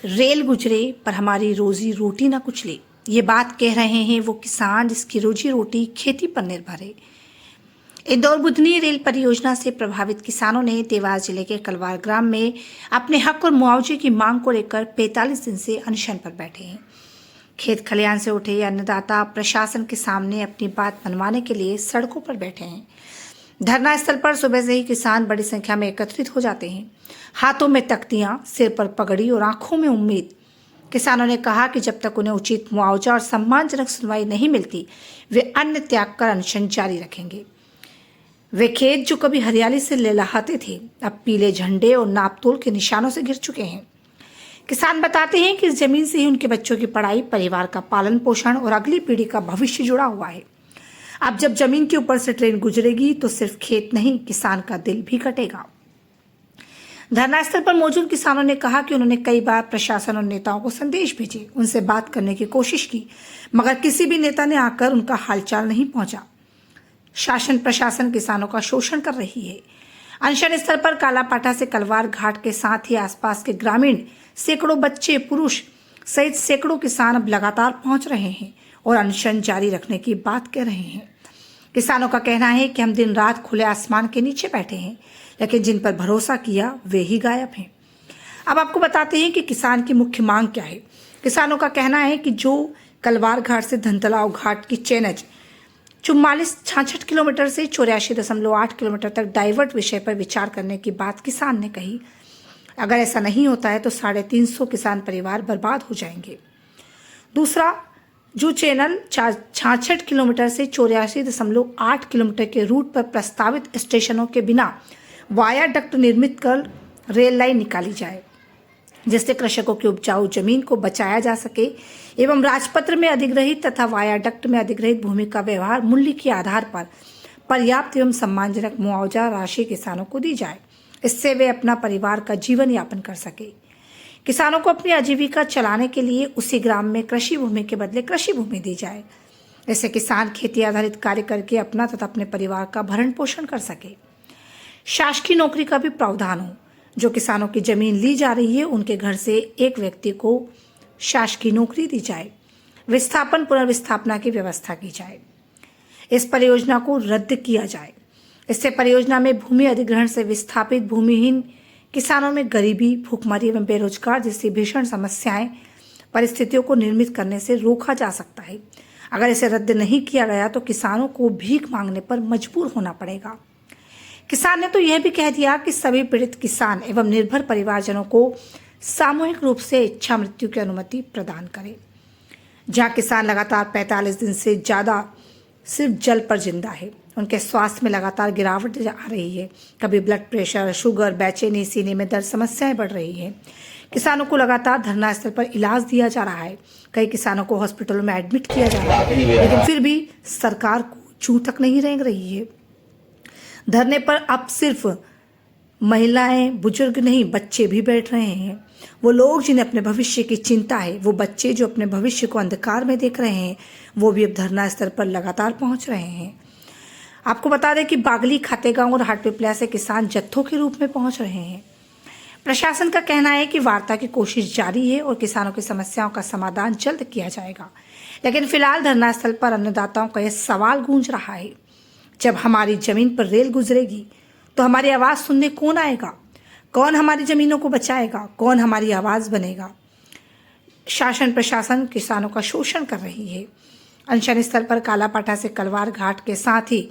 Rail गुजरे पर हमारी रोजी रोटी ना कुचले। ये बात कह रहे हैं वो किसान जिसकी रोजी रोटी खेती पर निर्भर है। इंदौर बुधनी रेल परियोजना से प्रभावित किसानों ने देवास जिले के कलवार ग्राम में अपने हक और मुआवजे की मांग को लेकर 45 दिन से अनशन पर बैठे हैं। खेत खलियान से उठे अन्नदाता प्रशासन के सामने अपनी बात मनवाने के लिए सड़कों पर बैठे हैं। धरना स्थल पर सुबह से ही किसान बड़ी संख्या में एकत्रित हो जाते हैं, हाथों में तख्तियां, सिर पर पगड़ी और आंखों में उम्मीद। किसानों ने कहा कि जब तक उन्हें उचित मुआवजा और सम्मानजनक सुनवाई नहीं मिलती, वे अन्न त्याग कर अनशन जारी रखेंगे। वे खेत जो कभी हरियाली से लहलहाते थे, अब पीले झंडे और नापतोल के निशानों से घिर चुके हैं। किसान बताते हैं कि इस जमीन से ही उनके बच्चों की पढ़ाई, परिवार का पालन पोषण और अगली पीढ़ी का भविष्य जुड़ा हुआ है। अब जब जमीन के ऊपर से ट्रेन गुजरेगी तो सिर्फ खेत नहीं, किसान का दिल भी कटेगा। धरना स्थल पर मौजूद किसानों ने कहा कि उन्होंने कई बार प्रशासन और नेताओं को संदेश भेजे, उनसे बात करने की कोशिश की, मगर किसी भी नेता ने आकर उनका हालचाल नहीं पहुंचा। शासन प्रशासन किसानों का शोषण कर रही है। अनशन स्थल पर कालापाटा से कलवार घाट के साथ ही आसपास के ग्रामीण, सैकड़ों बच्चे, पुरुष सहित सैकड़ों किसान अब लगातार पहुंच रहे हैं और अनशन जारी रखने की बात कह रहे हैं। किसानों का कहना है कि हम दिन रात खुले आसमान के नीचे बैठे हैं, लेकिन जिन पर भरोसा किया वे ही गायब हैं। अब आपको बताते हैं कि किसान की मुख्य मांग क्या है। किसानों का कहना है कि जो कलवार घाट से धनतलाव घाट की चैनज 44-66 किलोमीटर से 84.8 किलोमीटर तक डाइवर्ट विषय पर विचार करने की बात किसान ने कही। अगर ऐसा नहीं होता है तो 350 किसान परिवार बर्बाद हो जाएंगे। दूसरा, जो चैनल 66 किलोमीटर से 84.8 किलोमीटर के रूट पर प्रस्तावित स्टेशनों के बिना वाया डक्ट निर्मित कर रेल लाइन निकाली जाए, जिससे कृषकों की उपजाऊ जमीन को बचाया जा सके एवं राजपत्र में अधिग्रहित तथा वाया डक्ट में अधिग्रहित भूमि का व्यवहार मूल्य के आधार पर पर्याप्त एवं सम्मानजनक मुआवजा राशि किसानों को दी जाए। इससे वे अपना परिवार का जीवन यापन कर सके। किसानों को अपनी आजीविका चलाने के लिए उसी ग्राम में कृषि भूमि के बदले कृषि भूमि दी जाए। इससे किसान खेती आधारित कार्य करके अपना तथा अपने परिवार का भरण पोषण कर सके। शासकीय नौकरी का भी प्रावधान हो। जो किसानों की जमीन ली जा रही है, उनके घर से एक व्यक्ति को शासकीय नौकरी दी जाए। विस्थापन पुनर्विस्थापना की व्यवस्था की जाए। इस परियोजना को रद्द किया जाए। इससे परियोजना में भूमि अधिग्रहण से विस्थापित भूमिहीन किसानों में गरीबी, भूखमरी एवं बेरोजगार जैसी भीषण समस्याएं परिस्थितियों को निर्मित करने से रोका जा सकता है। अगर इसे रद्द नहीं किया गया तो किसानों को भीख मांगने पर मजबूर होना पड़ेगा। किसान ने तो यह भी कह दिया कि सभी पीड़ित किसान एवं निर्भर परिवारजनों को सामूहिक रूप से इच्छा मृत्यु की अनुमति प्रदान करें। जहां किसान लगातार 45 दिन से ज्यादा सिर्फ जल पर जिंदा है, उनके स्वास्थ्य में लगातार गिरावट आ रही है। कभी ब्लड प्रेशर, शुगर, बेचैनी, सीने में दर्द समस्याएं बढ़ रही हैं। किसानों को लगातार धरना स्थल पर इलाज दिया जा रहा है। कई किसानों को हॉस्पिटलों में एडमिट किया जा रहा है, लेकिन फिर भी सरकार को जू तक नहीं रेंग रही है। धरने पर अब सिर्फ महिलाएं, बुजुर्ग नहीं, बच्चे भी बैठ रहे हैं। वो लोग जिन्हें अपने भविष्य की चिंता है, वो बच्चे जो अपने भविष्य को अंधकार में देख रहे हैं, वो भी अब धरना स्थल पर लगातार पहुंच रहे हैं। आपको बता दें कि बागली, खातेगांव और हाटपिपल्या से किसान जत्थों के रूप में पहुंच रहे हैं। प्रशासन का कहना है कि वार्ता की कोशिश जारी है और किसानों की समस्याओं का समाधान जल्द किया जाएगा। लेकिन फिलहाल धरना स्थल पर अन्नदाताओं का यह सवाल गूंज रहा है, जब हमारी जमीन पर रेल गुजरेगी तो हमारी आवाज सुनने कौन आएगा? कौन हमारी जमीनों को बचाएगा? कौन हमारी आवाज बनेगा? शासन प्रशासन किसानों का शोषण कर रही है। अनशन स्थल पर कालापाटा से कलवार घाट के साथ ही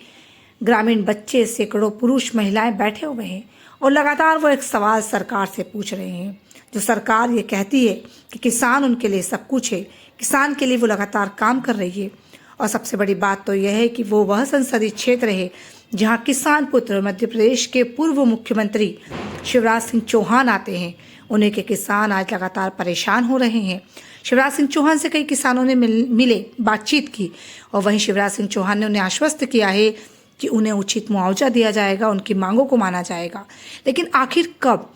ग्रामीण बच्चे, सैकड़ों पुरुष, महिलाएं बैठे हुए हैं और लगातार वो एक सवाल सरकार से पूछ रहे हैं। जो सरकार ये कहती है कि किसान उनके लिए सब कुछ है, किसान के लिए वो लगातार काम कर रही है। और सबसे बड़ी बात तो यह है कि वो वह संसदीय क्षेत्र है जहां किसान पुत्र मध्य प्रदेश के पूर्व मुख्यमंत्री शिवराज सिंह चौहान आते हैं। उन्हीं के किसान आज लगातार परेशान हो रहे हैं। शिवराज सिंह चौहान से कई किसानों ने मिले, बातचीत की और वहीं शिवराज सिंह चौहान ने उन्हें आश्वस्त किया है कि उन्हें उचित मुआवजा दिया जाएगा, उनकी मांगों को माना जाएगा। लेकिन आखिर कब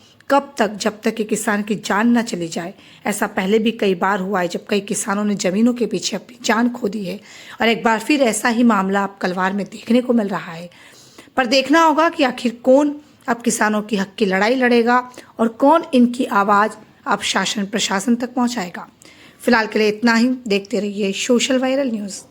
तक? जब तक कि किसान की जान न चली जाए। ऐसा पहले भी कई बार हुआ है जब कई किसानों ने जमीनों के पीछे अपनी जान खो दी है और एक बार फिर ऐसा ही मामला अब कलवार में देखने को मिल रहा है। पर देखना होगा कि आखिर कौन अब किसानों की हक की लड़ाई लड़ेगा और कौन इनकी आवाज़ अब शासन प्रशासन तक पहुंचाएगा। फिलहाल के लिए इतना ही। देखते रहिए सोशल वायरल न्यूज़।